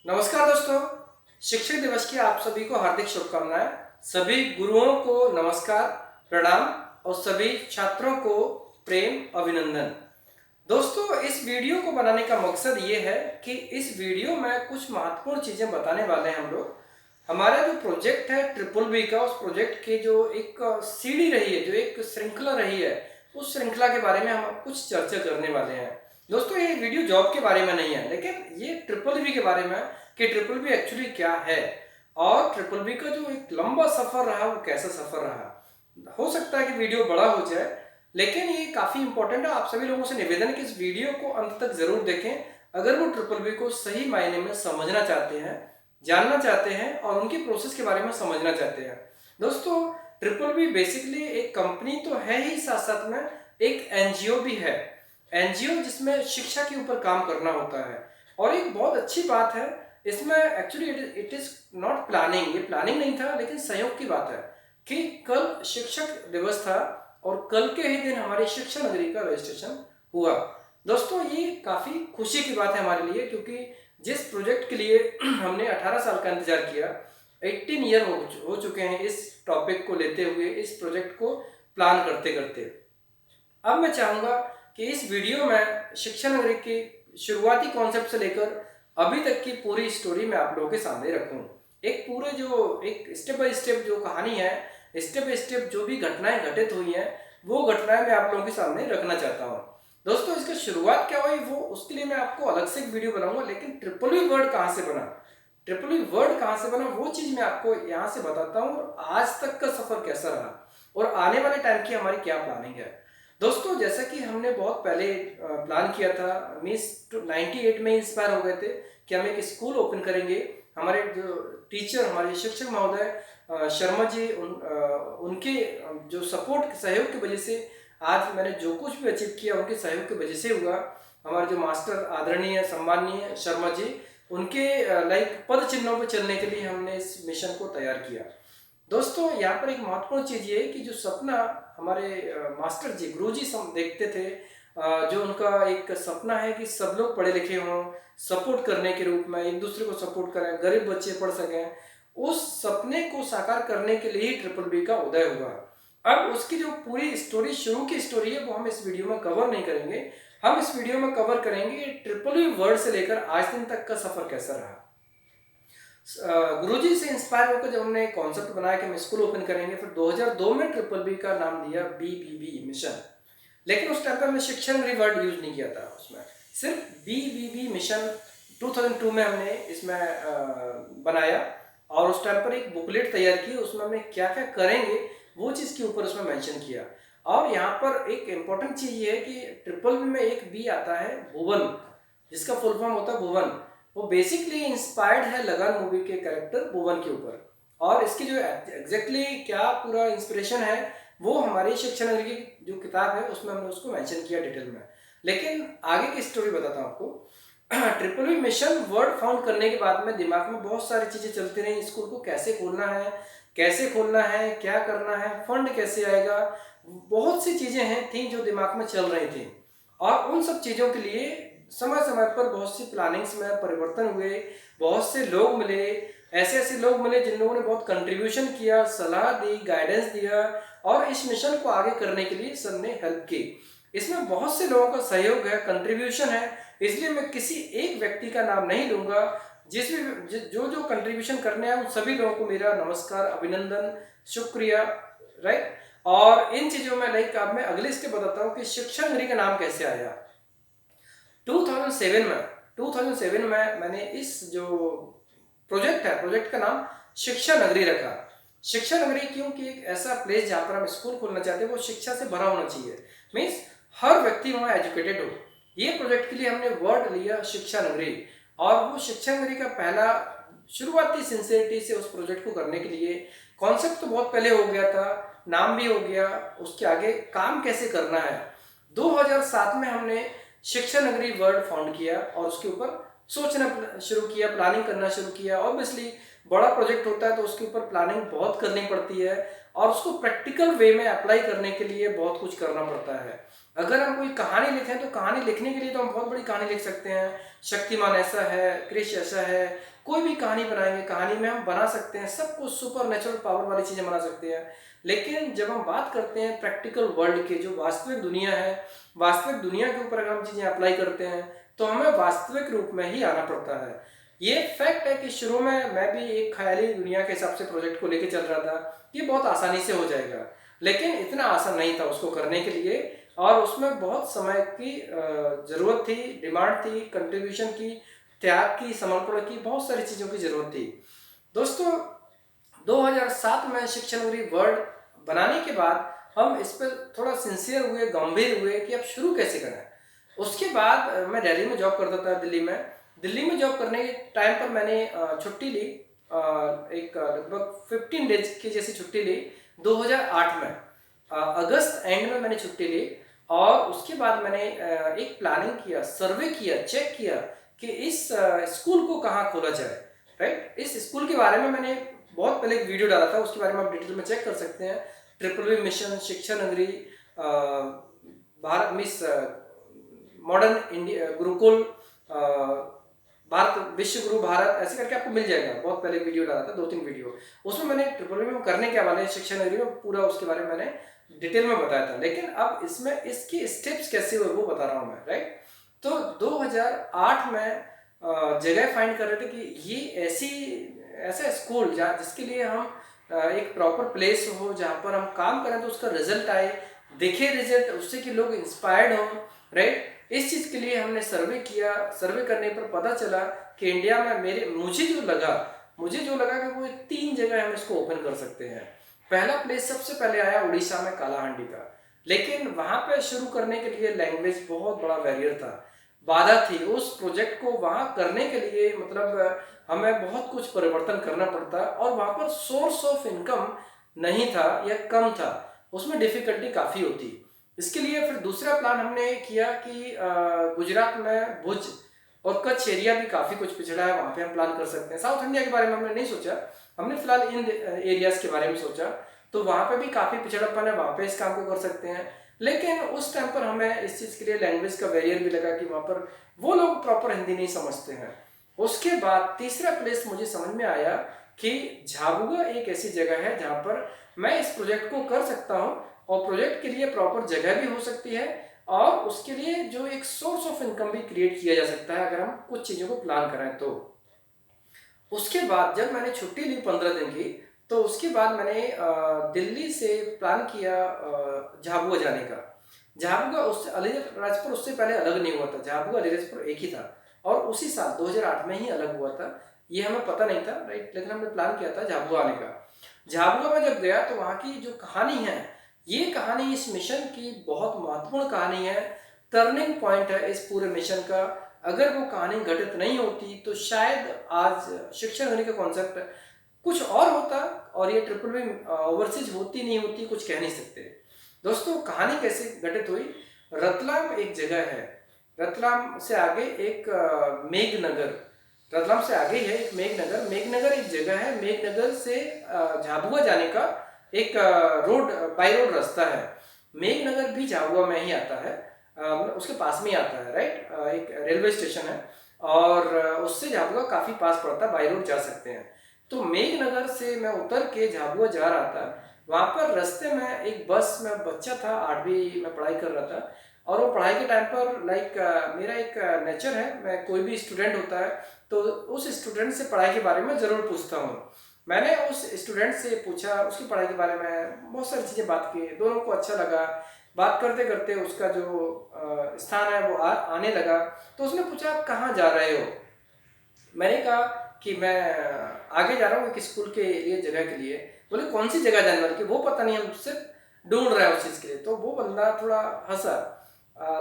नमस्कार दोस्तों, शिक्षक दिवस की आप सभी को हार्दिक शुभकामनाएं। सभी गुरुओं को नमस्कार, प्रणाम और सभी छात्रों को प्रेम अभिनंदन। दोस्तों, इस वीडियो को बनाने का मकसद ये है कि इस वीडियो में कुछ महत्वपूर्ण चीज़ें बताने वाले हैं हम लोग। हमारा जो प्रोजेक्ट है ट्रिपल बी का, उस प्रोजेक्ट की जो एक सीढ़ी रही है, जो एक श्रृंखला रही है, उस श्रृंखला के बारे में हम कुछ चर्चा करने वाले हैं। दोस्तों, ये वीडियो जॉब के बारे में नहीं है, लेकिन ये ट्रिपल बी के बारे में कि ट्रिपल बी एक्चुअली क्या है और ट्रिपल बी का जो एक लंबा सफर रहा वो कैसा सफर रहा। हो सकता है कि वीडियो बड़ा हो जाए, लेकिन ये काफी इंपॉर्टेंट है। आप सभी लोगों से निवेदन कि इस वीडियो को अंत तक जरूर देखें अगर वो ट्रिपल बी को सही मायने में समझना चाहते हैं, जानना चाहते हैं और उनकी प्रोसेस के बारे में समझना चाहते हैं। दोस्तों, ट्रिपल बी बेसिकली एक कंपनी तो है ही, साथ साथ में एक एनजीओ भी है। एनजीओ जिसमें शिक्षा के ऊपर काम करना होता है। और एक बहुत अच्छी बात है इसमें, actually it is not planning, ये प्लानिंग नहीं था लेकिन सहयोग की बात है कि कल शिक्षक दिवस था और कल के ही दिन हमारी शिक्षा नगरी का रजिस्ट्रेशन हुआ। दोस्तों, ये काफ़ी खुशी की बात है हमारे लिए, क्योंकि जिस प्रोजेक्ट के लिए हमने 18 साल का इंतजार किया, 18 ईयर हो चुके हैं इस टॉपिक को लेते हुए, इस प्रोजेक्ट को प्लान करते करते। अब मैं चाहूँगा कि इस वीडियो में शिक्षा नगरी के शुरुआती कॉन्सेप्ट से लेकर अभी तक की पूरी स्टोरी मैं आप लोगों के सामने रखूँ। एक पूरे जो एक स्टेप बाय स्टेप जो कहानी है, स्टेप बाय स्टेप जो भी घटनाएं घटित हुई हैं, वो घटनाएं मैं आप लोगों के सामने रखना चाहता हूँ। दोस्तों, इसकी शुरुआत क्या हुई वो उसके लिए मैं आपको अलग से एक वीडियो बनाऊंगा, लेकिन ट्रिपल वी वर्ड कहाँ से बना, ट्रिपल वी वर्ड कहाँ से बना, वो चीज़ मैं आपको यहाँ से बताता हूँ और आज तक का सफ़र कैसा रहा और आने वाले टाइम की हमारी क्या प्लानिंग है। दोस्तों, जैसा कि हमने बहुत पहले प्लान किया था, मीन्स 98 में इंस्पायर हो गए थे कि हम एक स्कूल ओपन करेंगे। हमारे जो टीचर, हमारे शिक्षक महोदय शर्मा जी, उनके जो सपोर्ट सहयोग की वजह से आज मैंने जो कुछ भी अचीव किया उनके सहयोग की वजह से हुआ। हमारे जो मास्टर आदरणीय सम्माननीय शर्मा जी, उनके लाइक पद चिन्हों पर चलने के लिए हमने इस मिशन को तैयार किया। दोस्तों, यहाँ पर एक महत्वपूर्ण चीज़ ये है कि जो सपना हमारे मास्टर जी, गुरु जी देखते थे, जो उनका एक सपना है कि सब लोग पढ़े लिखे हों, सपोर्ट करने के रूप में एक दूसरे को सपोर्ट करें, गरीब बच्चे पढ़ सकें, उस सपने को साकार करने के लिए ही ट्रिपल बी का उदय हुआ। अब उसकी जो पूरी स्टोरी, शुरू की स्टोरी है, वो हम इस वीडियो में कवर नहीं करेंगे। हम इस वीडियो में कवर करेंगे ट्रिपल बी वर्ड से लेकर आज दिन तक का सफर कैसा रहा। गुरुजी से इंस्पायर होकर जब हमने कॉन्सेप्ट बनाया कि हम स्कूल ओपन करेंगे, फिर 2002 में ट्रिपल बी का नाम दिया BBB मिशन। लेकिन उस टाइम पर हमने शिक्षण वर्ड यूज नहीं किया था, उसमें सिर्फ BBB मिशन 2002 में हमने इसमें बनाया और उस टाइम पर एक बुकलेट तैयार की, उसमें हमने क्या क्या करेंगे वो चीज़ के ऊपर उसमें मेंशन किया। और यहाँ पर एक इम्पॉर्टेंट चीज़ ये है कि ट्रिपल बी में एक बी आता है भुवन, जिसका फुल फॉर्म होता है भुवन। वो बेसिकली इंस्पायर्ड है लगान मूवी के कैरेक्टर भुवन के ऊपर। और इसकी जो एग्जैक्टली क्या पूरा इंस्पिरेशन है वो हमारी शिक्षा नगरी की जो किताब है उसमें हमने उसको मेंशन किया डिटेल में। लेकिन आगे की स्टोरी बताता हूँ आपको। Triple B mission word found करने के बाद में दिमाग में बहुत सारी चीज़ें चलती रही। स्कूल को कैसे खोलना है, कैसे खोलना है, क्या करना है, फंड कैसे आएगा, बहुत सी चीज़ें हैं थी जो दिमाग में चल रही थी। और उन सब चीज़ों के लिए समय समय पर बहुत सी प्लानिंग्स में परिवर्तन हुए, बहुत से लोग मिले, ऐसे ऐसे लोग मिले जिन लोगों ने बहुत कंट्रीब्यूशन किया, सलाह दी, गाइडेंस दिया और इस मिशन को आगे करने के लिए सबने हेल्प की। इसमें बहुत से लोगों का सहयोग है, कंट्रीब्यूशन है, इसलिए मैं किसी एक व्यक्ति का नाम नहीं लूँगा। जिस भी जो जो कंट्रीब्यूशन करने आए उन सभी लोगों को मेरा नमस्कार, अभिनंदन, शुक्रिया, राइट। और इन चीज़ों में लाइक अब मैं अगले स्टेप बताता हूँ कि शिक्षा नगरी का नाम कैसे आया। 2007 में मैंने इस जो प्रोजेक्ट है, प्रोजेक्ट का नाम शिक्षा नगरी रखा। शिक्षा नगरी क्योंकि एक ऐसा प्लेस जहाँ पर हम स्कूल खोलना चाहते हैं वो शिक्षा से भरा होना चाहिए, मीन्स हर व्यक्ति वहाँ एजुकेटेड हो। ये प्रोजेक्ट के लिए हमने वर्ड लिया शिक्षा नगरी। और वो शिक्षा नगरी का पहला शुरुआती सिंसियरिटी से उस प्रोजेक्ट को करने के लिए कॉन्सेप्ट तो बहुत पहले हो गया था, नाम भी हो गया, उसके आगे काम कैसे करना है। 2007 में हमने शिक्षा नगरी वर्ड फाउंड किया और उसके ऊपर सोचना शुरू किया, प्लानिंग करना शुरू किया। ऑब्वियसली बड़ा प्रोजेक्ट होता है तो उसके ऊपर प्लानिंग बहुत करनी पड़ती है और उसको प्रैक्टिकल वे में अप्लाई करने के लिए बहुत कुछ करना पड़ता है। अगर हम कोई कहानी लिखें तो कहानी लिखने के लिए तो हम बहुत बड़ी कहानी लिख सकते हैं, शक्तिमान ऐसा है, क्रिश ऐसा है, कोई भी कहानी बनाएंगे, कहानी में हम बना सकते हैं, सब कुछ सुपर नेचुरल पावर वाली चीज़ें बना सकते हैं। लेकिन जब हम बात करते हैं प्रैक्टिकल वर्ल्ड के, जो वास्तविक दुनिया है, वास्तविक दुनिया के ऊपर अगर हम चीज़ें अप्लाई करते हैं तो हमें वास्तविक रूप में ही आना पड़ता है। ये फैक्ट है कि शुरू में मैं भी एक ख्याली दुनिया के हिसाब से प्रोजेक्ट को लेके चल रहा था, ये बहुत आसानी से हो जाएगा, लेकिन इतना आसान नहीं था उसको करने के लिए, और उसमें बहुत समय की ज़रूरत थी, डिमांड थी, कंट्रीब्यूशन की, त्याग की, समर्पण की, बहुत सारी चीज़ों की ज़रूरत थी। दोस्तों 2007 में शिक्षा नगरी वर्ल्ड बनाने के बाद हम इस पर थोड़ा सिंसियर हुए, गंभीर हुए कि अब शुरू कैसे करें। उसके बाद मैं दिल्ली में जॉब करता था। दिल्ली में जॉब करने के टाइम पर मैंने छुट्टी ली, एक लगभग 15 डेज की जैसी छुट्टी ली 2008 में। अगस्त एंड में मैंने छुट्टी ली और उसके बाद मैंने एक प्लानिंग किया, सर्वे किया, चेक किया कि इस स्कूल को कहाँ खोला जाए। राइट, इस स्कूल के बारे में मैंने बहुत पहले एक वीडियो डाला था, उसके बारे में आप डिटेल में चेक कर सकते हैं। ट्रिपल वी मिशन, शिक्षा नगरी, Bharat miss, modern India, Gurukul, Bharat, विश्व गुरु भारत, ऐसे करके आपको मिल जाएगा। बहुत पहले वीडियो डाला था, 2-3 वीडियो, उसमें मैंने ट्रिपल वी में करने के वाले शिक्षा नगरी में पूरा उसके बारे में मैंने डिटेल में बताया था। लेकिन अब इसमें इसके स्टेप्स कैसे हुए वो बता रहा हूँ मैं। राइट, तो 2008 में जगह फाइंड कर रहे थे कि ये ऐसा स्कूल जहाँ जिसके लिए हम एक प्रॉपर प्लेस हो जहाँ पर हम काम करें तो उसका रिजल्ट आए, देखे रिजल्ट, उससे कि लोग इंस्पायर्ड हों। राइट, इस चीज़ के लिए हमने सर्वे किया। सर्वे करने पर पता चला कि इंडिया में मुझे जो लगा कि वो 3 जगह हम इसको ओपन कर सकते हैं। पहला प्लेस सबसे पहले आया उड़ीसा में कालाहांडी का, लेकिन वहाँ पे शुरू करने के लिए लैंग्वेज बहुत बड़ा बैरियर था, बाधा थी। उस प्रोजेक्ट को वहाँ करने के लिए मतलब हमें बहुत कुछ परिवर्तन करना पड़ता और वहाँ पर सोर्स ऑफ इनकम नहीं था या कम था, उसमें डिफिकल्टी काफ़ी होती। इसके लिए फिर दूसरा प्लान हमने किया कि गुजरात में भुज और कच्छ एरिया भी काफ़ी कुछ पिछड़ा है, वहाँ पे हम प्लान कर सकते हैं। साउथ इंडिया के बारे में हमने नहीं सोचा, हमने फिलहाल इन एरियाज के बारे में सोचा, तो वहाँ पे भी काफ़ी पिछड़ापन है, वहाँ पे इस काम को कर सकते हैं। लेकिन उस टाइम पर हमें इस चीज़ के लिए लैंग्वेज का बैरियर भी लगा कि वहाँ पर वो लोग प्रॉपर हिंदी नहीं समझते हैं। उसके बाद तीसरा प्लेस मुझे समझ में आया कि झाबुआ एक ऐसी जगह है जहाँ पर मैं इस प्रोजेक्ट को कर सकता हूँ और प्रोजेक्ट के लिए प्रॉपर जगह भी हो सकती है और उसके लिए जो एक सोर्स ऑफ इनकम भी क्रिएट किया जा सकता है अगर हम कुछ चीज़ों को प्लान करें तो। उसके बाद जब मैंने छुट्टी ली 15 दिन की, तो उसके बाद मैंने दिल्ली से प्लान किया झाबुआ जाने का। झाबुआ उससे अलीराजपुर उससे पहले अलग नहीं हुआ था, झाबुआ अलीराजपुर एक ही था और उसी साल 2008 में ही अलग हुआ था। ये हमें पता नहीं था। राइट, लेकिन हमने प्लान किया था झाबुआ आने का। झाबुआ में जब गया तो वहाँ की जो कहानी है, ये कहानी इस मिशन की बहुत महत्वपूर्ण कहानी है, टर्निंग पॉइंट है इस पूरे मिशन का। अगर वो कहानी घटित नहीं होती तो शायद आज शिक्षा नगरी का कॉन्सेप्ट कुछ और होता और ये ट्रिपल वी ओवरसीज होती नहीं होती, कुछ कह नहीं सकते। दोस्तों कहानी कैसे घटित हुई? रतलाम एक जगह है, रतलाम से आगे एक मेघनगर, रतलाम से आगे है एक मेघनगर। मेघनगर एक जगह है, मेघनगर से झाबुआ जाने का एक रोड, बाई रोड रास्ता है। मेघनगर भी झाबुआ में ही आता है, मतलब उसके पास में ही आता है। राइट, एक रेलवे स्टेशन है और उससे झाबुआ काफ़ी पास पड़ता है, बाई रोड जा सकते हैं। तो मेघनगर से मैं उतर के झाबुआ जा रहा था। वहाँ पर रास्ते में एक बस में बच्चा था, 8वीं में पढ़ाई कर रहा था और वो पढ़ाई के टाइम पर मेरा एक नेचर है, मैं कोई भी स्टूडेंट होता है तो उस स्टूडेंट से पढ़ाई के बारे में ज़रूर पूछता हूँ। मैंने उस स्टूडेंट से पूछा उसकी पढ़ाई के बारे में, बहुत सारी चीज़ें बात की, दोनों को अच्छा लगा। बात करते करते उसका जो स्थान है वो आने लगा। तो उसने पूछा आप कहाँ जा रहे हो? मैंने कहा कि मैं आगे जा रहा हूँ एक स्कूल के लिए, जगह के लिए। बोले कौन सी जगह जाने वाली? कि वो पता नहीं, हम सिर्फ ढूंढ रहे हैं उस चीज़ के लिए। तो वो बंदा थोड़ा हंसा,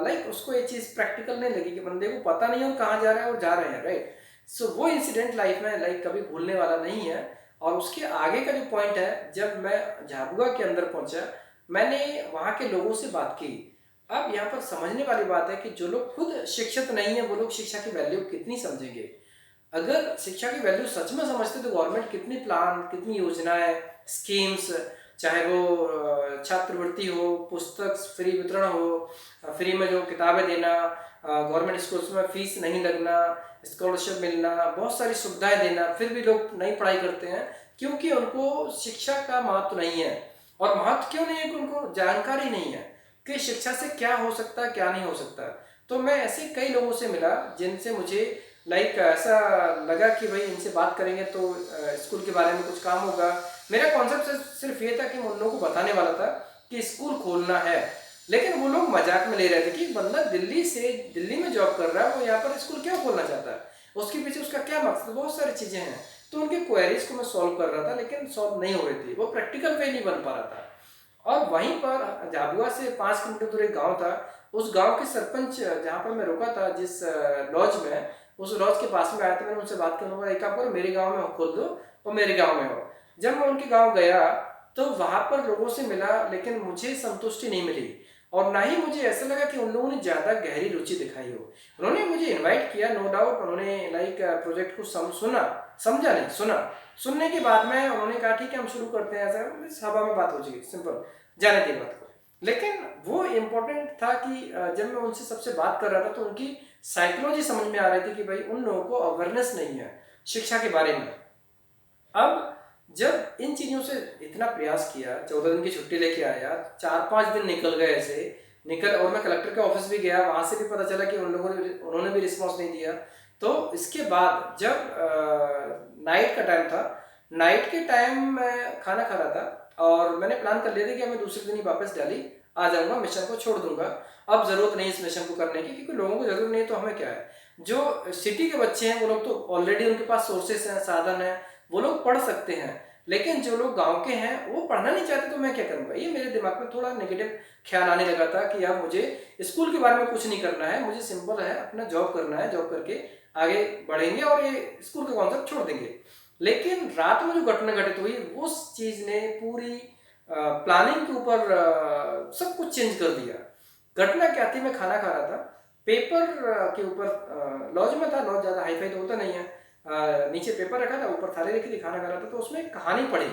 लाइक उसको ये चीज़ प्रैक्टिकल नहीं लगी कि बंदे को पता नहीं है और कहाँ जा रहे हैं और जा रहे हैं। राइट, सो वो इंसिडेंट लाइफ में लाइक कभी भूलने वाला नहीं है। और उसके आगे का जो पॉइंट है, जब मैं झाबुआ के अंदर पहुंचा, मैंने वहाँ के लोगों से बात की। अब यहाँ पर समझने वाली बात है कि जो लोग खुद शिक्षित नहीं है वो लोग शिक्षा की वैल्यू कितनी समझेंगे। अगर शिक्षा की वैल्यू सच में समझते तो गवर्नमेंट कितनी प्लान, कितनी योजनाएं, स्कीम्स, चाहे वो छात्रवृत्ति हो, पुस्तक फ्री वितरण हो, फ्री में जो किताबें देना, गवर्नमेंट स्कूल्स में फीस नहीं लगना, स्कॉलरशिप मिलना, बहुत सारी सुविधाएं देना, फिर भी लोग नहीं पढ़ाई करते हैं क्योंकि उनको शिक्षा का महत्व नहीं है। और महत्व क्यों नहीं है? कि उनको जानकारी नहीं है कि शिक्षा से क्या हो सकता है, क्या नहीं हो सकता। तो मैं ऐसे कई लोगों से मिला जिनसे मुझे ऐसा लगा कि भाई इनसे बात करेंगे तो स्कूल के बारे में कुछ काम होगा। मेरा कॉन्सेप्ट सिर्फ ये था कि मैं उन लोगों को बताने वाला था कि स्कूल खोलना है, लेकिन वो लोग मजाक में ले रहे थे कि बंदा दिल्ली में जॉब कर रहा है, वो यहाँ पर स्कूल क्यों खोलना चाहता है, उसके पीछे उसका क्या मकसद, बहुत सारी चीज़ें हैं। तो उनके क्वेरीज को मैं सॉल्व कर रहा था, लेकिन सॉल्व नहीं हो रही थी, वो प्रैक्टिकल वे नहीं बन पा रहा था। और वहीं पर झाबुआ से 5 किलोमीटर दूर एक गाँव था। उस गाँव के सरपंच, जहाँ पर मैं रुका था जिस लॉज में, उस लॉज के पास में आया था। मैंने उनसे बात करने का, एक काम करो मेरे गाँव में खोल दो और मेरे गाँव में हो। जब मैं उनके गाँव गया तो वहाँ पर लोगों से मिला, लेकिन मुझे संतुष्टि नहीं मिली और ना ही मुझे ऐसा लगा कि उन लोगों ने ज़्यादा गहरी रुचि दिखाई हो। उन्होंने मुझे इनवाइट किया, नो डाउट, उन्होंने प्रोजेक्ट को सुना, समझा नहीं, सुना। सुनने के बाद में उन्होंने कहा ठीक है हम शुरू करते हैं, ऐसा सभा में बात हो जाएगी, सिंपल, जाने की बात को। लेकिन वो इम्पोर्टेंट था कि जब मैं उनसे सबसे बात कर रहा था तो उनकी साइकोलॉजी समझ में आ रही थी कि भाई उन लोगों को अवेयरनेस नहीं है शिक्षा के बारे में। अब जब इन चीज़ों से इतना प्रयास किया, 14 दिन की छुट्टी लेके आया, 4-5 दिन निकल गए ऐसे निकल, और मैं कलेक्टर के ऑफिस भी गया, वहाँ से भी पता चला कि उन्होंने भी रिस्पॉन्स नहीं दिया। तो इसके बाद जब नाइट का टाइम था, नाइट के टाइम मैं खाना खा रहा था और मैंने प्लान कर लिया था कि मैं दूसरे दिन ही वापस दिल्ली आ जाऊँगा, मिशन को छोड़ दूंगा। अब ज़रूरत नहीं इस मिशन को करने की, क्योंकि लोगों को ज़रूरत नहीं है तो हमें क्या है। जो सिटी के बच्चे हैं वो लोग तो ऑलरेडी उनके पास सोर्सेस हैं, साधन है, वो लोग पढ़ सकते हैं। लेकिन जो लोग गांव के हैं वो पढ़ना नहीं चाहते, तो मैं क्या करूँगा। ये मेरे दिमाग में थोड़ा नेगेटिव ख्याल आने लगा था कि यार मुझे स्कूल के बारे में कुछ नहीं करना है, मुझे सिंपल है अपना जॉब करना है, जॉब करके आगे बढ़ेंगे और ये स्कूल का कॉन्सेप्ट छोड़ देंगे। लेकिन रात में जो घटना घटित हुई उस चीज़ ने पूरी प्लानिंग के ऊपर सब कुछ चेंज कर दिया। घटना क्या थी, मैं खाना खा रहा था, पेपर के ऊपर, लॉज में था, लॉज ज़्यादा हाई फाई तो होता नहीं है, नीचे पेपर रखा था, ऊपर थाली रखी थी, खाना खा रहा था, तो उसमें एक कहानी पढ़ी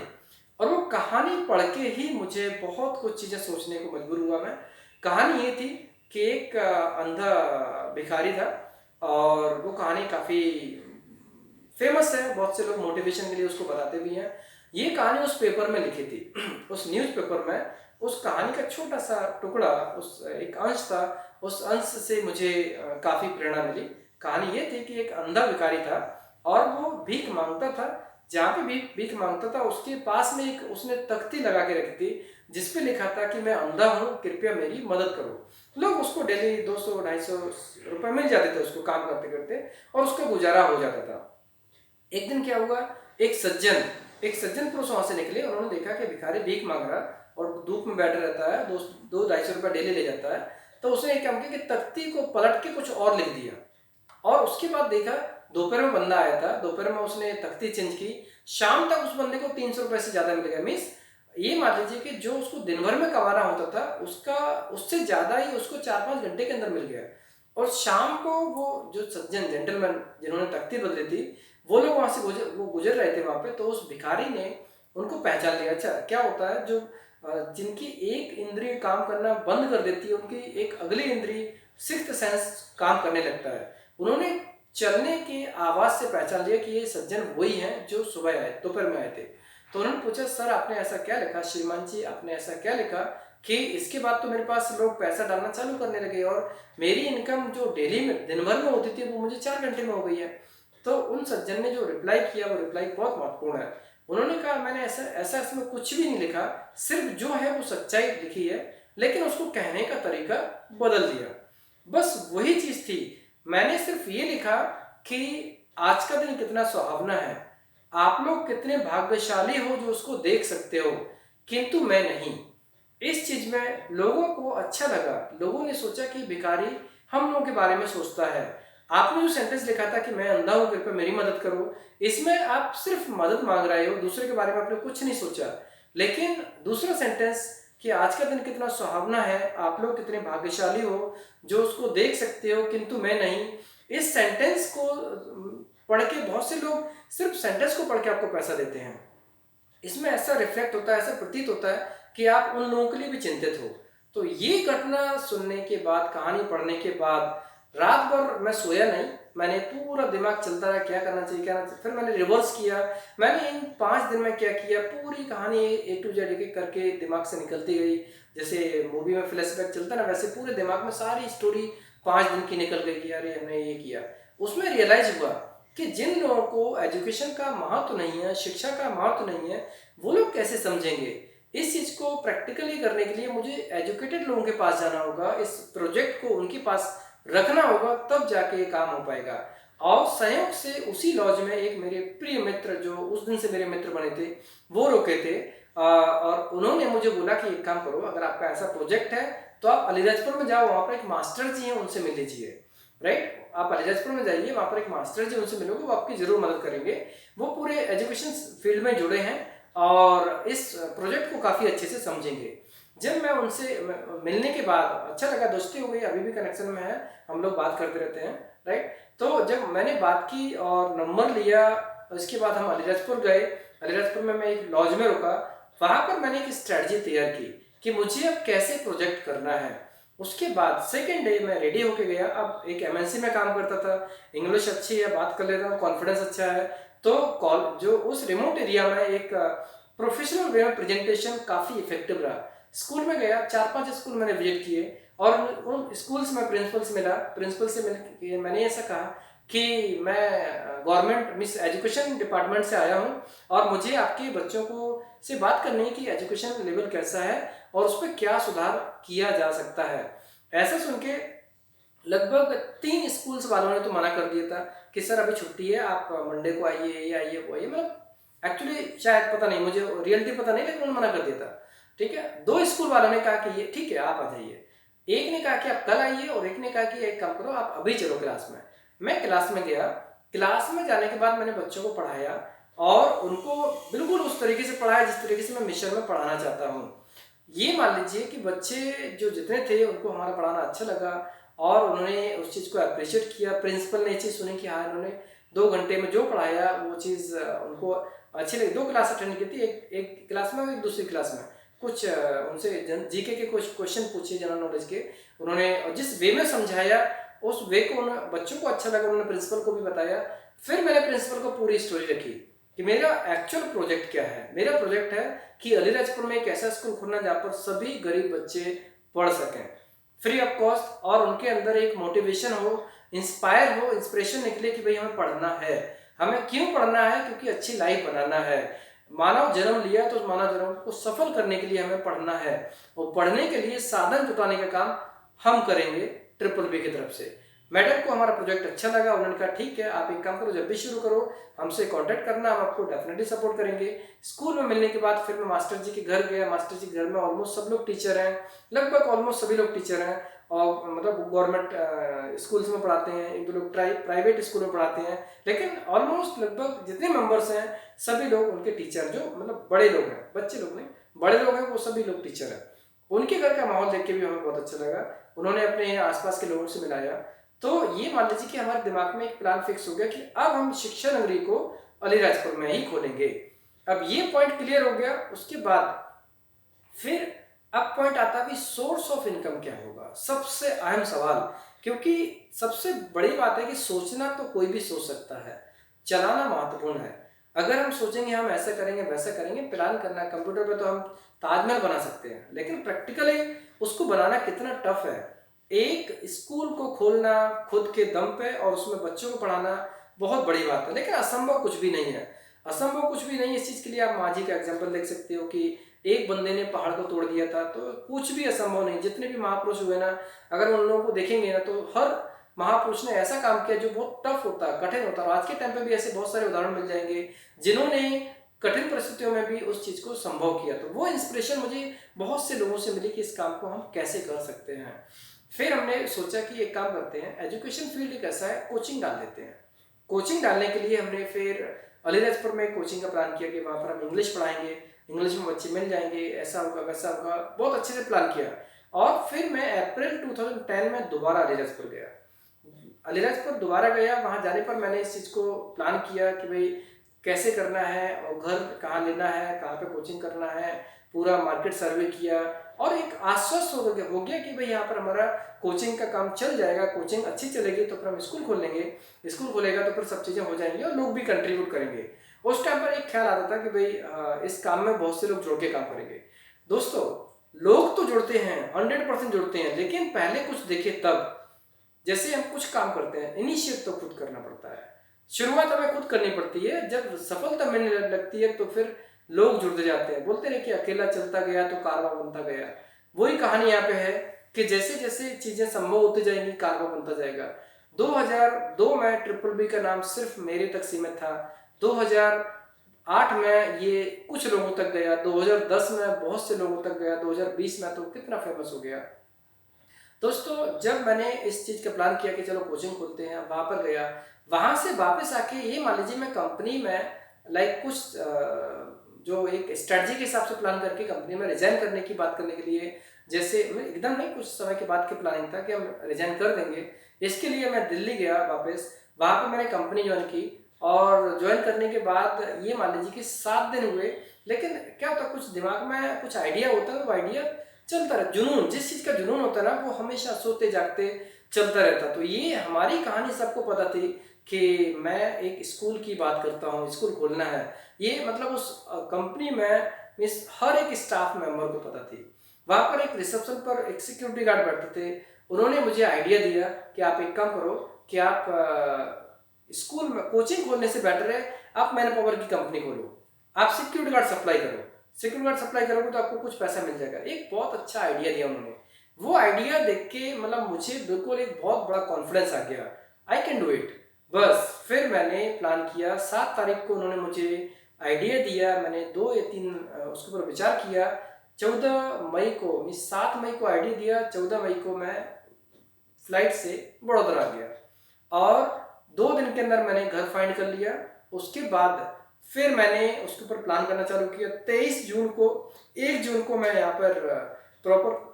और वो कहानी पढ़ के ही मुझे बहुत कुछ चीज़ें सोचने को मजबूर हुआ मैं। कहानी ये थी कि एक अंधा भिखारी था और वो कहानी काफ़ी फेमस है, बहुत से लोग मोटिवेशन के लिए उसको बताते भी हैं। ये कहानी उस पेपर में लिखी थी, उस न्यूज़पेपर में उस कहानी का छोटा सा टुकड़ा, उस एक अंश था, उस अंश से मुझे काफ़ी प्रेरणा मिली। कहानी ये थी कि एक अंधा भिखारी था और वो भीख मांगता था। जहाँ पे भीख मांगता था उसके पास में एक उसने तख्ती लगा के रखी थी जिसपे लिखा था कि मैं अंधा हूँ, कृपया मेरी मदद करो। लोग उसको डेली 200-250 रुपये मिल जाते थे उसको काम करते करते और उसका गुजारा हो जाता था। एक दिन क्या हुआ, एक सज्जन पुरुष वहाँ से निकले, उन्होंने देखा कि भिखारी भीख मांग रहा और धूप में बैठा रहता है, 200-250 रुपये डेली ले जाता है। तो उसने एक काम किया कि तख्ती को पलट के कुछ और लिख दिया और उसके बाद देखा दोपहर में बंदा आया था, दोपहर में उसने तख्ती चेंज की, शाम तक उस बंदे को 300 रुपये से ज़्यादा मिल गया। मीन्स ये मान लीजिए कि जो उसको दिन भर में कमाना होता था उसका उससे ज़्यादा ही उसको 4-5 घंटे के अंदर मिल गया। और शाम को वो जो सज्जन जेंटलमैन जिन्होंने तख्ती बदली थी वो लोग वहाँ से गुजर रहे थे वहाँ पे, तो उस भिखारी ने उनको पहचान लिया। अच्छा क्या होता है, जो जिनकी एक इंद्रिय काम करना बंद कर देती है उनकी एक अगली इंद्रिय सिक्स्थ सेंस काम करने लगता है। उन्होंने चलने की आवाज़ से पहचान लिया कि ये सज्जन वही हैं जो सुबह आए, दोपहर में आए थे। तो उन्होंने पूछा सर आपने ऐसा क्या लिखा, श्रीमान जी आपने ऐसा क्या लिखा कि इसके बाद तो मेरे पास लोग पैसा डालना चालू करने लगे और मेरी इनकम जो डेली में दिन भर में होती थी वो मुझे 4 घंटे में हो गई है। तो उन सज्जन ने जो रिप्लाई किया वो रिप्लाई बहुत महत्वपूर्ण है। उन्होंने कहा मैंने ऐसा इसमें कुछ भी नहीं लिखा, सिर्फ जो है वो सच्चाई लिखी है, लेकिन उसको कहने का तरीका बदल दिया। बस वही चीज़ थी, मैंने सिर्फ ये लिखा कि आज का दिन कितना सुहावना है, आप लोग कितने भाग्यशाली हो जो उसको देख सकते हो, किंतु मैं नहीं। इस चीज़ में लोगों को अच्छा लगा, लोगों ने सोचा कि भिखारी हम लोगों के बारे में सोचता है। आपने जो सेंटेंस लिखा था कि मैं अंधा हूँ कृपया मेरी मदद करो, इसमें आप सिर्फ मदद मांग रहे हो, दूसरे के बारे में आपने कुछ नहीं सोचा। लेकिन दूसरा सेंटेंस कि आज का दिन कितना सुहावना है, आप लोग कितने भाग्यशाली हो जो उसको देख सकते हो किंतु मैं नहीं। इस सेंटेंस को पढ़ के बहुत से लोग सिर्फ सेंटेंस को पढ़ के आपको पैसा देते हैं। इसमें ऐसा रिफ्लेक्ट होता है, ऐसा प्रतीत होता है कि आप उन लोगों के लिए भी चिंतित हो। तो ये घटना सुनने के बाद, कहानी पढ़ने के बाद रात भर मैं सोया नहीं, मैंने पूरा दिमाग चलता रहा क्या करना चाहिए क्या करना चाहिए। फिर मैंने रिवर्स किया, मैंने इन 5 दिन में क्या किया, पूरी कहानी A to Z एक करके दिमाग से निकलती गई। जैसे मूवी में फ्लैशबैक चलता है ना, वैसे पूरे दिमाग में सारी स्टोरी 5 दिन की निकल गई कि अरे हमने ये किया। उसमें रियलाइज हुआ कि जिन लोगों को एजुकेशन का महत्व नहीं है, शिक्षा का महत्व नहीं है, वो लोग कैसे समझेंगे। इस चीज़ को प्रैक्टिकली करने के लिए मुझे एजुकेटेड लोगों के पास जाना होगा, इस प्रोजेक्ट को उनके पास रखना होगा, तब जाके ये काम हो पाएगा। और संयोग से उसी लॉज में एक मेरे प्रिय मित्र जो उस दिन से मेरे मित्र बने थे, वो रुके थे और उन्होंने मुझे बोला कि एक काम करो, अगर आपका ऐसा प्रोजेक्ट है तो आप अलीराजपुर में जाओ, वहाँ पर एक मास्टर जी हैं, उनसे मिल लीजिए। राइट, आप अलीराजपुर में जाइए, वहाँ पर एक मास्टर जी, उनसे मिलोगे, वो आपकी जरूर मदद करेंगे। वो पूरे एजुकेशन फील्ड में जुड़े हैं और इस प्रोजेक्ट को काफ़ी अच्छे से समझेंगे। जब मैं उनसे मिलने के बाद अच्छा लगा, दोस्ती हो गई, अभी भी कनेक्शन में है, हम लोग बात करते रहते हैं। राइट, तो जब मैंने बात की और नंबर लिया, उसके बाद हम अलीराजपुर गए। अलीराजपुर में मैं एक लॉज में रुका, वहाँ पर मैंने एक स्ट्रैटेजी तैयार की कि मुझे अब कैसे प्रोजेक्ट करना है। उसके बाद सेकेंड डे मैं रेडी होके गया। अब एक MNC में काम करता था, इंग्लिश अच्छी है, बात कर लेता हूँ, कॉन्फिडेंस अच्छा है, तो कॉल जो उस रिमोट एरिया में एक प्रोफेशनल वे में प्रेजेंटेशन काफ़ी इफेक्टिव रहा। स्कूल में गया, 4-5 स्कूल मैंने विजिट किए और उन स्कूल्स में प्रिंसिपल से मिला। प्रिंसिपल से मिल के मैंने ऐसा कहा कि मैं गवर्नमेंट मिस एजुकेशन डिपार्टमेंट से आया हूँ और मुझे आपके बच्चों को से बात करनी है कि एजुकेशन लेवल कैसा है और उस पर क्या सुधार किया जा सकता है। ऐसा सुन के लगभग 3 स्कूल्स वालों ने तो मना कर दिया था कि सर अभी छुट्टी है, आप मंडे को आइए, ये आइए वो आइए। मतलब एक्चुअली शायद पता नहीं, मुझे रियलिटी पता नहीं, लेकिन उन्होंने मना कर दिया था। ठीक है, 2 स्कूल वालों ने कहा कि ये ठीक है आप आ जाइए, एक ने कहा कि आप कल आइए और एक ने कहा कि एक काम करो आप अभी चलो क्लास में। मैं क्लास में गया, क्लास में जाने के बाद मैंने बच्चों को पढ़ाया और उनको बिल्कुल उस तरीके से पढ़ाया जिस तरीके से मैं मिशन में पढ़ाना चाहता हूँ। ये मान लीजिए कि बच्चे जो जितने थे उनको हमारा पढ़ाना अच्छा लगा और उन्होंने उस चीज़ को अप्रिशिएट किया। प्रिंसिपल ने ये चीज़ सुनी कि हाँ इन्होंने 2 घंटे में जो पढ़ाया वो चीज़ उनको अच्छी लगी। 2 क्लास अटेंड की थी, एक क्लास में और एक दूसरी क्लास में। कुछ उनसे जीके के कुछ क्वेश्चन पूछे जनरल नॉलेज के, उन्होंने जिस वे में समझाया उस वे को बच्चों को अच्छा लगा, उन्होंने प्रिंसिपल को भी बताया। फिर मैंने प्रिंसिपल को पूरी स्टोरी रखी कि मेरा एक्चुअल प्रोजेक्ट क्या है। मेरा प्रोजेक्ट है कि अलीराजपुर में एक ऐसा स्कूल खोलना जहाँ पर सभी गरीब बच्चे पढ़ सकें फ्री ऑफ कॉस्ट और उनके अंदर एक मोटिवेशन हो, इंस्पायर हो, इंस्पिरेशन निकले कि भाई हमें पढ़ना है। हमें क्यों पढ़ना है? क्योंकि अच्छी लाइफ बनाना है। मानव जन्म लिया तो मानव जन्म को सफल करने के लिए हमें पढ़ना है और पढ़ने के लिए साधन जुटाने का काम हम करेंगे BBB की तरफ से। मैडम को हमारा प्रोजेक्ट अच्छा लगा, उन्होंने कहा ठीक है आप एक काम करो, जब भी शुरू करो हमसे कांटेक्ट करना, हम आपको डेफिनेटली सपोर्ट करेंगे। स्कूल में मिलने के बाद फिर मैं मास्टर जी के घर गया। मास्टर जी के घर में ऑलमोस्ट सब लोग टीचर हैं, लगभग ऑलमोस्ट सभी लोग टीचर हैं और मतलब गवर्नमेंट स्कूल्स में पढ़ाते हैं, 1-2 लोग प्राइवेट स्कूल में पढ़ाते हैं, लेकिन ऑलमोस्ट लगभग जितने मेंबर्स हैं सभी लोग उनके टीचर, जो मतलब बड़े लोग हैं, बच्चे लोग नहीं बड़े लोग हैं, वो सभी लोग टीचर हैं। उनके घर का माहौल देख के भी हमें बहुत अच्छा लगा। उन्होंने अपने आसपास के लोगों से मिलाया। तो ये मान लीजिए कि हमारे दिमाग में एक प्लान फिक्स हो गया कि अब हम शिक्षा नगरी को अलीराजपुर में ही खोलेंगे। अब ये पॉइंट क्लियर हो गया। उसके बाद फिर अब पॉइंट आता है कि सोर्स ऑफ इनकम क्या होगा, सबसे अहम सवाल। क्योंकि सबसे बड़ी बात है कि सोचना तो कोई भी सोच सकता है, चलाना महत्वपूर्ण है। अगर हम सोचेंगे हम ऐसा करेंगे वैसा करेंगे, प्लान करना है, कंप्यूटर पे तो हम ताजमहल बना सकते हैं, लेकिन प्रैक्टिकली उसको बनाना कितना टफ है। एक स्कूल को खोलना खुद के दम पे और उसमें बच्चों को पढ़ाना बहुत बड़ी बात है, लेकिन असंभव कुछ भी नहीं है। असंभव कुछ भी नहीं है। इस चीज़ के लिए आप माझी का एग्जाम्पल देख सकते हो कि एक बंदे ने पहाड़ को तोड़ दिया था, तो कुछ भी असंभव नहीं। जितने भी महापुरुष हुए ना, अगर उन लोगों को देखेंगे ना, तो हर महापुरुष ने ऐसा काम किया जो बहुत टफ होता है, कठिन होता है। और आज के टाइम पे भी ऐसे बहुत सारे उदाहरण मिल जाएंगे जिन्होंने कठिन परिस्थितियों में भी उस चीज़ को संभव किया। तो वो इंस्पिरेशन मुझे बहुत से लोगों से मिली कि इस काम को हम कैसे कर सकते हैं। फिर हमने सोचा कि एक काम करते हैं, एजुकेशन फील्ड एक ऐसा है, कोचिंग डाल देते हैं। कोचिंग डालने के लिए हमने फिर अलीराजपुर में कोचिंग का प्लान किया कि वहाँ पर हम इंग्लिश पढ़ाएंगे। इंग्लिश में बच्चे मिल जाएंगे, ऐसा होगा वैसा होगा, बहुत अच्छे से प्लान किया। और फिर मैं अप्रैल 2010 में दोबारा अलीराजपुर गया। अलीराजपुर दोबारा गया, वहाँ जाने पर मैंने इस चीज़ को प्लान किया कि भाई कैसे करना है और घर कहाँ लेना है, कहाँ पे कोचिंग करना है, पूरा मार्केट सर्वे किया और एक आश्वस्त हो गया कि भाई यहाँ पर हमारा कोचिंग का काम चल जाएगा, कोचिंग अच्छी चलेगी तो फिर हम स्कूल खोल लेंगे, स्कूल खोलेगा तो फिर सब चीज़ें हो जाएंगी और लोग भी कंट्रीब्यूट करेंगे। उस टाइम पर एक ख्याल आता था कि भाई इस काम में बहुत से लोग जुड़ के काम करेंगे। दोस्तों, लोग तो जुड़ते हैं, 100% जुड़ते हैं, लेकिन पहले कुछ देखे तब। जैसे हम कुछ काम करते हैं, इनिशिएट तो खुद करना पड़ता है, शुरुआत हमें खुद करनी पड़ती है। जब सफलता मिलने लगती है तो फिर लोग जुड़ते जाते हैं। बोलते हैं कि अकेला चलता गया तो कारवां बनता गया। वही कहानी यहाँ पे है कि जैसे जैसे चीजें संभव होती जाएंगी कारवां बनता जाएगा। 2002 में ट्रिपल बी का नाम सिर्फ मेरे तक सीमित था। 2008 में ये कुछ लोगों तक गया, 2010 में बहुत से लोगों तक गया, 2020 में तो कितना फेमस हो गया। दोस्तों, जब मैंने इस चीज़ का प्लान किया कि चलो कोचिंग खोलते हैं, वहाँ पर गया, वहाँ से वापस आके ये मान लीजिए मैं कंपनी में लाइक कुछ जो एक स्ट्रेटजी के हिसाब से प्लान करके कंपनी में रिजाइन करने की बात करने के लिए, जैसे एकदम नहीं, कुछ समय के बाद की प्लानिंग था कि हम रिजाइन कर देंगे। इसके लिए मैं दिल्ली गया वापस, वहाँ पर मैंने कंपनी ज्वाइन की और ज्वाइन करने के बाद ये मान लीजिए कि 7 दिन हुए। लेकिन क्या होता, कुछ दिमाग में कुछ आइडिया होता है, वो आइडिया चलता रहता, जुनून, जिस चीज़ का जुनून होता है ना वो हमेशा सोते जागते चलता रहता। तो ये हमारी कहानी सबको पता थी कि मैं एक स्कूल की बात करता हूँ, स्कूल खोलना है। ये मतलब उस कंपनी में मिस हर एक स्टाफ मेंबर को पता थी। वहाँ पर एक रिसेप्शन पर एक सिक्योरिटी गार्ड बैठते थे, उन्होंने मुझे आइडिया दिया कि आप एक काम करो कि आप स्कूल में कोचिंग खोलने से बेटर है आप मैन पावर की कंपनी खोलो, आप सिक्योरिटी गार्ड सप्लाई करो, सिक्योरिटी गार्ड सप्लाई करोगे तो आपको कुछ पैसा मिल जाएगा। एक बहुत अच्छा आइडिया दिया उन्होंने। वो आइडिया देख के मतलब मुझे बिल्कुल एक बहुत बड़ा कॉन्फिडेंस आ गया, आई कैन डू इट। बस फिर मैंने प्लान किया। 7 तारीख को उन्होंने मुझे आइडिया दिया, मैंने 2 या 3 उसके ऊपर विचार किया। 14 मई को, 7 मई को आइडिया दिया, 14 मई को मैं फ्लाइट से बड़ौदा आ गया और 2 दिन के अंदर मैंने घर फाइंड कर लिया। उसके बाद फिर मैंने उसके ऊपर प्लान करना चालू किया। 23 जून को, 1 जून को मैं यहाँ पर प्रॉपर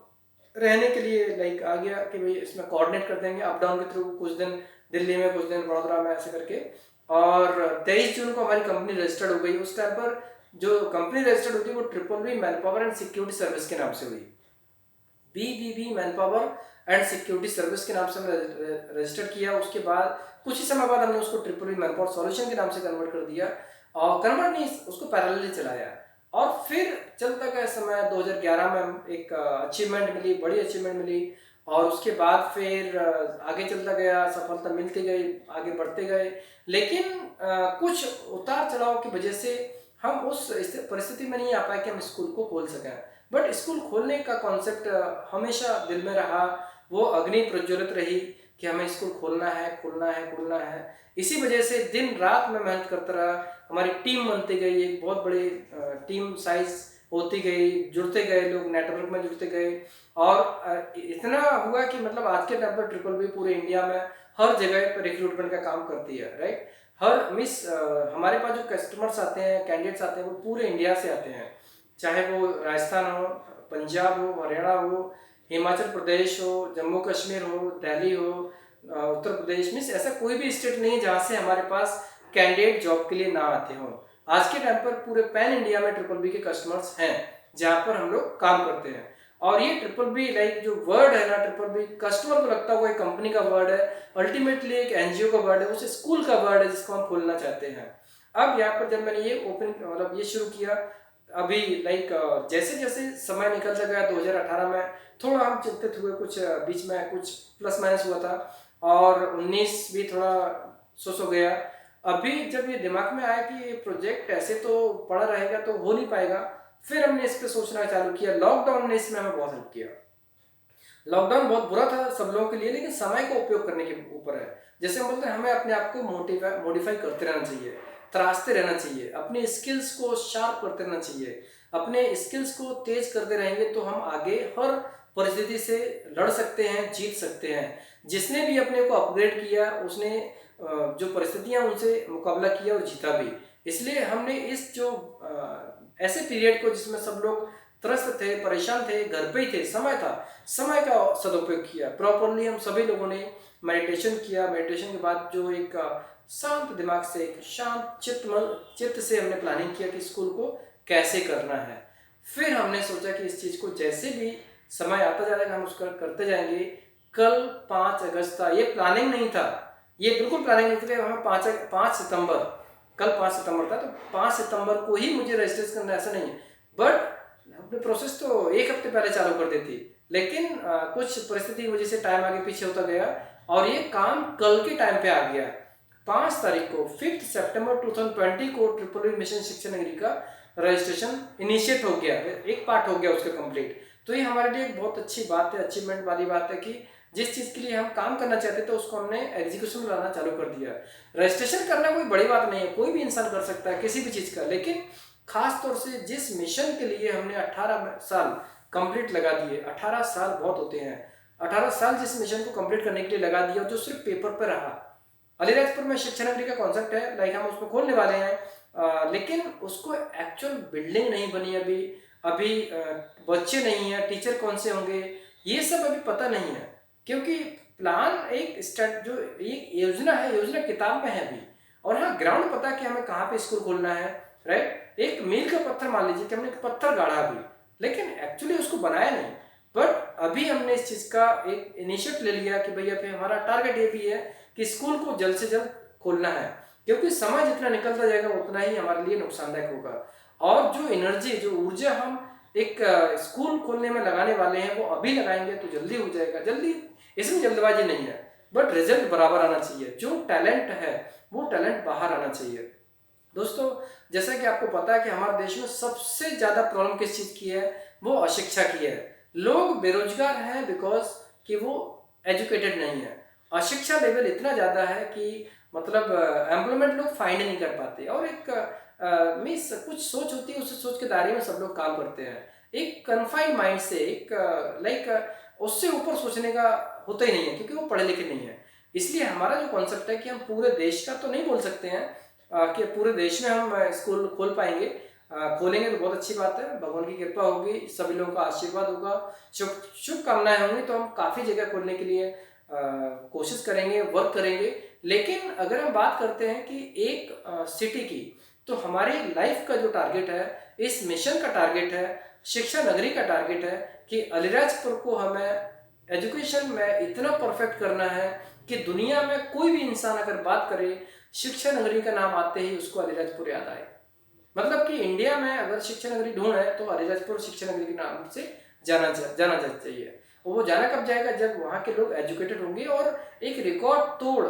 रहने के लिए लाइक आ गया कि भाई इसमें कोऑर्डिनेट कर देंगे अप डाउन के थ्रू, कुछ दिन दिल्ली में, कुछ दिन बड़ौदा में, ऐसे करके। और 23 जून को हमारी कंपनी रजिस्टर्ड हो गई। उस टाइम पर जो कंपनी रजिस्टर्ड हुई थी वो triple B man power and security service के नाम से हुई। BBB man power and security service के नाम से हमने रजिस्टर किया। उसके बाद कुछ ही समय बाद हमने उसको triple B man power solution के नाम से कन्वर्ट कर दिया और कन्वर्ट नहीं, उसको पैरेलली चलाया। और फिर चलता गया समय, 2011 में एक अचीवमेंट मिली, बड़ी अचीवमेंट मिली। और उसके बाद फिर आगे चलता गया, सफलता मिलती गई, आगे बढ़ते गए। लेकिन कुछ उतार चढ़ाव की वजह से हम उस परिस्थिति में नहीं आ पाए कि हम स्कूल को खोल सकें। बट स्कूल खोलने का कॉन्सेप्ट हमेशा दिल में रहा, वो अग्नि प्रज्वलित रही कि हमें स्कूल खोलना है, खोलना है, खोलना है। इसी वजह से दिन रात में मेहनत करता रहा। हमारी टीम बनती गई, एक बहुत बड़ी टीम साइज होती गई, जुड़ते गए लोग, नेटवर्क में जुड़ते गए। और इतना हुआ कि मतलब आज के टाइम पर ट्रिपल बी पूरे इंडिया में हर जगह पर रिक्रूटमेंट का काम करती है, राइट। हमारे पास जो कस्टमर्स आते हैं, कैंडिडेट्स आते हैं, वो पूरे इंडिया से आते हैं, चाहे वो राजस्थान हो, पंजाब हो, हरियाणा हो, हिमाचल प्रदेश हो, जम्मू कश्मीर हो, दिल्ली हो, उत्तर प्रदेश, मीन्स ऐसा कोई भी स्टेट नहीं है जहाँ से हमारे पास कैंडिडेट जॉब के लिए ना आते हों। आज के टाइम पर पूरे पैन इंडिया में ट्रिपल बी के कस्टमर्स हैं जहाँ पर हम लोग काम करते हैं। और ये ट्रिपल बी लाइक जो वर्ड है ना, ट्रिपल बी कस्टमर को लगता है वो एक कंपनी का वर्ड है, अल्टीमेटली एक NGO का वर्ड है, उस स्कूल का वर्ड है जिसको हम खोलना चाहते हैं। अब यहाँ पर जब मैंने ये मतलब ये शुरू किया, अभी लाइक जैसे जैसे समय निकलता गया, 2018 में थोड़ा हम चिंतित हुए, कुछ बीच में कुछ प्लस माइनस हुआ था, और 19 भी थोड़ा सुस हो गया। अभी जब ये दिमाग में आया कि ये प्रोजेक्ट ऐसे तो पड़ा रहेगा तो हो नहीं पाएगा, फिर हमने इस पर सोचना चालू किया। लॉकडाउन ने इसमें हमें बहुत हेल्प किया। लॉकडाउन बहुत बुरा था सब लोगों के लिए, लेकिन समय का उपयोग करने के ऊपर है। जैसे हम बोलते हैं, हमें अपने आप को मॉडिफाई करते रहना चाहिए, तराशते रहना चाहिए, अपने स्किल्स को शार्प करते रहना चाहिए। अपने स्किल्स को तेज करते रहेंगे तो हम आगे हर परिस्थिति से लड़ सकते हैं, जीत सकते हैं। जिसने भी अपने को अपग्रेड किया, उसने जो परिस्थितियां उनसे मुकाबला किया और जीता भी। इसलिए हमने इस जो ऐसे पीरियड को जिसमें सब लोग त्रस्त थे, परेशान थे, घर पे ही थे, समय था, समय का सदुपयोग किया प्रॉपरली। हम सभी लोगों ने मेडिटेशन किया। मेडिटेशन के बाद जो एक शांत दिमाग से, एक शांत चित्त से हमने प्लानिंग किया कि स्कूल को कैसे करना है। फिर हमने सोचा कि इस चीज़ को जैसे भी समय आता जाएगा हम उसका करते जाएंगे। कल 5 अगस्त था, ये प्लानिंग नहीं था, ये बिल्कुल प्लानिंग नहीं थी कि हमें 5 सितंबर, कल 5 सितंबर था तो 5 सितंबर को ही मुझे रजिस्ट्रेशन करना, ऐसा नहीं है। बट अपने प्रोसेस तो एक हफ्ते पहले चालू कर देती, लेकिन कुछ परिस्थिति की वजह से टाइम आगे पीछे होता गया और ये काम कल के टाइम पे आ गया। 5 तारीख को 5 सितंबर 2020 को ट्रिपल मिशन शिक्षा नगरी का रजिस्ट्रेशन इनिशिएट हो गया, एक पार्ट हो गया उसका कंप्लीट। तो ये हमारे लिए एक बहुत अच्छी बात है, अचीवमेंट वाली बात है कि जिस चीज़ के लिए हम काम करना चाहते थे उसको हमने एग्जीक्यूशन में लाना चालू कर दिया। रजिस्ट्रेशन करना कोई बड़ी बात नहीं है, कोई भी इंसान कर सकता है किसी भी चीज़ का, लेकिन खास तौर से जिस मिशन के लिए हमने 18 साल कंप्लीट लगा दिए, 18 साल बहुत होते हैं, 18 साल जिस मिशन को कंप्लीट करने के लिए लगा दिया जो सिर्फ पेपर पर रहा। अलीराजपुर में शिक्षा नगरी का कॉन्सेप्ट है, लाइक हम उसको खोलने वाले हैं, लेकिन उसको एक्चुअल बिल्डिंग नहीं बनी अभी, अभी बच्चे नहीं है, टीचर कौन से होंगे ये सब अभी पता नहीं है, क्योंकि प्लान एक जो एक योजना है, योजना किताब में है अभी। और हाँ, ग्राउंड पता कि हमें कहाँ पे स्कूल खोलना है, राइट। एक मील का पत्थर मान लीजिए कि हमने एक पत्थर गाड़ा अभी, लेकिन एक्चुअली उसको बनाया नहीं। बट अभी हमने इस चीज़ का एक इनिशिएटिव ले लिया कि भैया फिर हमारा टारगेट ये भी है कि स्कूल को जल्द से जल्द खोलना है, क्योंकि समय जितना निकलता जाएगा उतना ही हमारे लिए नुकसानदायक होगा। और जो एनर्जी, जो ऊर्जा हम एक स्कूल खोलने में लगाने वाले हैं वो अभी लगाएंगे तो जल्दी हो जाएगा। जल्दी, इसमें जल्दबाजी नहीं है, बट रिजल्ट बराबर आना चाहिए। जो टैलेंट है वो टैलेंट बाहर आना चाहिए। दोस्तों, जैसा कि आपको पता है कि हमारे देश में सबसे ज़्यादा प्रॉब्लम किस चीज़ की है, वो अशिक्षा की है। लोग बेरोजगार हैं बिकॉज कि वो एजुकेटेड नहीं है। अशिक्षा लेवल इतना ज़्यादा है कि मतलब एम्प्लॉयमेंट लोग फाइंड नहीं कर पाते, और एक मीन्स कुछ सोच होती है, उस सोच के दायरे में सब लोग काम करते हैं। एक कन्फाइंड माइंड से, एक लाइक उससे ऊपर सोचने का होता ही नहीं है, क्योंकि वो पढ़े लिखे नहीं है। इसलिए हमारा जो कॉन्सेप्ट है कि हम पूरे देश का तो नहीं बोल सकते हैं कि पूरे देश में हम स्कूल खोल पाएंगे, खोलेंगे तो बहुत अच्छी बात है, भगवान की कृपा होगी, सभी लोगों का आशीर्वाद होगा, शुभकामनाएं होंगी, तो हम काफ़ी जगह खोलने के लिए कोशिश करेंगे, वर्क करेंगे। लेकिन अगर हम बात करते हैं कि एक सिटी की, तो हमारी लाइफ का जो टारगेट है, इस मिशन का टारगेट है, शिक्षा नगरी का टारगेट है कि अलीराजपुर को हमें एजुकेशन में इतना परफेक्ट करना है कि दुनिया में कोई भी इंसान अगर बात करे शिक्षा नगरी का नाम आते ही उसको अलीराजपुर याद आए। मतलब कि इंडिया में अगर शिक्षा नगरी ढूंढ है तो अलीराजपुर शिक्षा नगरी के नाम से जाना चाहिए। और वो जाना कब जाएगा, जब वहाँ के लोग एजुकेटेड होंगे और एक रिकॉर्ड तोड़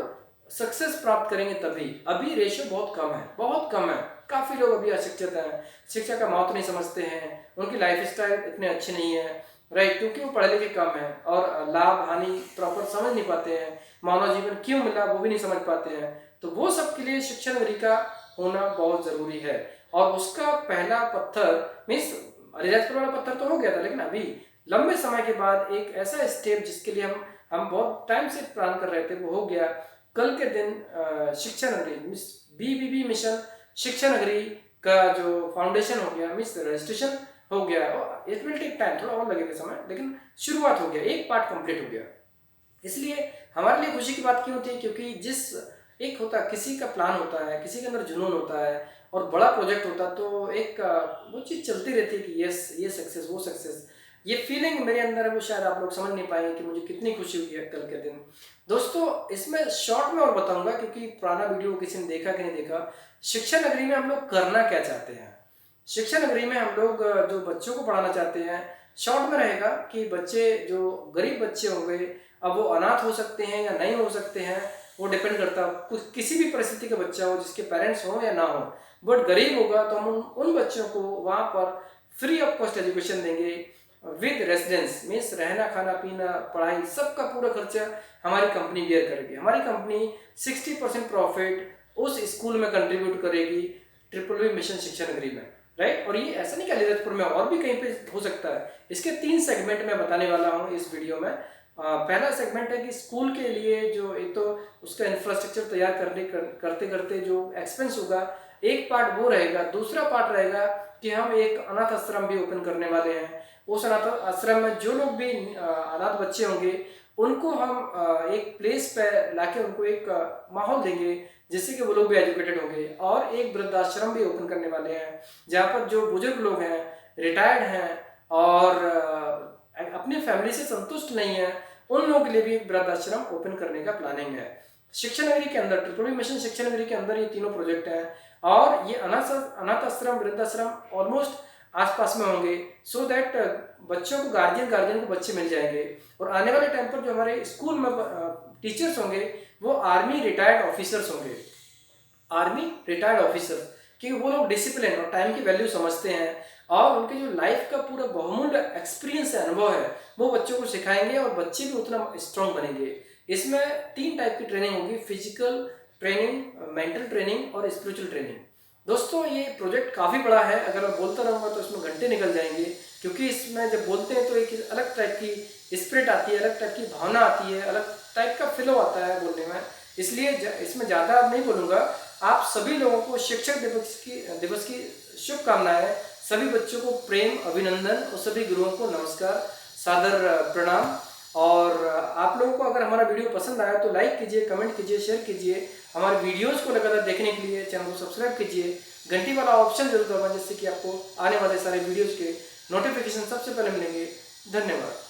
सक्सेस प्राप्त करेंगे तभी। अभी रेशियो बहुत कम है, बहुत कम है, काफ़ी लोग अभी अशिक्षित हैं, शिक्षा का महत्व नहीं समझते हैं, उनकी लाइफ स्टाइल इतने अच्छे नहीं है, राइट, क्योंकि वो पढ़े लिखे कम है और लाभ हानि प्रॉपर समझ नहीं पाते हैं, मानव जीवन क्यों मिला वो भी नहीं समझ पाते हैं। तो वो सब के लिए शिक्षा नगरी का होना बहुत ज़रूरी है। और उसका पहला पत्थर मीन्स अलीराजपुर वाला पत्थर तो हो गया था, लेकिन अभी लंबे समय के बाद एक ऐसा स्टेप जिसके लिए हम बहुत टाइम से प्लान कर रहे थे वो हो गया। कल के दिन शिक्षा नगरी मीन्स BBB मिशन शिक्षा नगरी का जो फाउंडेशन हो गया, मीन्स रजिस्ट्रेशन हो गया। और इट विल टेक टाइम, थोड़ा और लगेगा समय, लेकिन शुरुआत हो गया, एक पार्ट कंप्लीट हो गया। इसलिए हमारे लिए खुशी की बात क्यों होती है, क्योंकि जिस एक होता किसी का प्लान होता है, किसी के अंदर जुनून होता है और बड़ा प्रोजेक्ट होता है, तो एक वो चीज़ चलती रहती है कि यस ये सक्सेस वो सक्सेस। ये फीलिंग मेरे अंदर है, वो शायद आप लोग समझ नहीं पाएंगे कि मुझे कितनी खुशी हुई है कल के दिन। दोस्तों, इसमें शॉर्ट में और बताऊंगा, क्योंकि पुराना वीडियो किसी ने देखा कि नहीं देखा। शिक्षा नगरी में हम लोग करना क्या चाहते हैं, शिक्षा नगरी में हम लोग जो बच्चों को पढ़ाना चाहते हैं, शॉर्ट में रहेगा कि बच्चे जो गरीब बच्चे होंगे, अब वो अनाथ हो सकते हैं या नहीं हो सकते हैं, वो डिपेंड करता है, कुछ किसी भी परिस्थिति का बच्चा हो जिसके पेरेंट्स हो या ना हो, बट गरीब होगा तो हम उन बच्चों को वहाँ पर फ्री ऑफ कॉस्ट एजुकेशन देंगे विद रेसिडेंस, मीन्स रहना खाना पीना पढ़ाई सबका पूरा खर्चा हमारी कंपनी बेयर करेगी। हमारी कंपनी 60% प्रॉफिट उस स्कूल में कंट्रीब्यूट करेगी ट्रिपल मिशन शिक्षा नगरी में, राइट। और ये ऐसा नहीं कि अलीराजपुर में, और भी कहीं पे हो सकता है। इसके 3 सेगमेंट में बताने वाला हूँ इस वीडियो में। पहला सेगमेंट है कि स्कूल के लिए जो एक तो उसका इंफ्रास्ट्रक्चर तैयार करते करते जो एक्सपेंस होगा एक पार्ट वो रहेगा। दूसरा पार्ट रहेगा कि हम एक अनाथ आश्रम भी ओपन करने वाले हैं। उस अनाथ आश्रम में जो लोग भी अनाथ बच्चे होंगे उनको हम एक प्लेस पे लाके उनको एक माहौल देंगे जिससे कि वो लोग भी एजुकेटेड होंगे। और एक वृद्धाश्रम भी ओपन करने वाले हैं जहाँ पर जो बुजुर्ग लोग हैं, रिटायर्ड हैं और अपनी फैमिली से संतुष्ट नहीं है, उन लोगों के लिए भी एक वृद्धाश्रम ओपन करने का प्लानिंग है। शिक्षा नगरी के अंदर, ट्रिपल मिशन शिक्षा नगरी के अंदर ये तीनों प्रोजेक्ट हैं और ये अनाथ आश्रम, वृद्धाश्रम ऑलमोस्ट आसपास में होंगे, सो दैट बच्चों को गार्जियन को बच्चे मिल जाएंगे। और आने वाले टाइम पर जो हमारे स्कूल में टीचर्स होंगे वो आर्मी रिटायर्ड ऑफिसर्स होंगे, आर्मी रिटायर्ड ऑफिसर, क्योंकि वो लोग डिसिप्लिन और टाइम की वैल्यू समझते हैं और उनके जो लाइफ का पूरा बहुमूल्य एक्सपीरियंस है, अनुभव है, वो बच्चों को सिखाएंगे और बच्चे भी उतना स्ट्रांग बनेंगे। इसमें 3 टाइप की ट्रेनिंग होगी, फिजिकल ट्रेनिंग, मेंटल ट्रेनिंग और स्पिरिचुअल ट्रेनिंग। दोस्तों ये प्रोजेक्ट काफ़ी बड़ा है, अगर मैं बोलता रहूँगा तो इसमें घंटे निकल जाएंगे, क्योंकि इसमें जब बोलते हैं तो एक अलग टाइप की स्पिरिट आती है, अलग टाइप की भावना आती है, अलग टाइप का फ्लो आता है बोलने में। इसलिए इसमें ज़्यादा नहीं बोलूँगा। आप सभी लोगों को शिक्षक दिवस की शुभकामनाएं, सभी बच्चों को प्रेम अभिनंदन और सभी गुरुओं को नमस्कार, सादर प्रणाम। और आप लोगों को अगर हमारा वीडियो पसंद आया तो लाइक कीजिए, कमेंट कीजिए, शेयर कीजिए। हमारे वीडियोस को लगातार देखने के लिए चैनल को सब्सक्राइब कीजिए, घंटी वाला ऑप्शन जरूर दबाएं जिससे कि आपको आने वाले सारे वीडियोस के नोटिफिकेशन सबसे पहले मिलेंगे। धन्यवाद।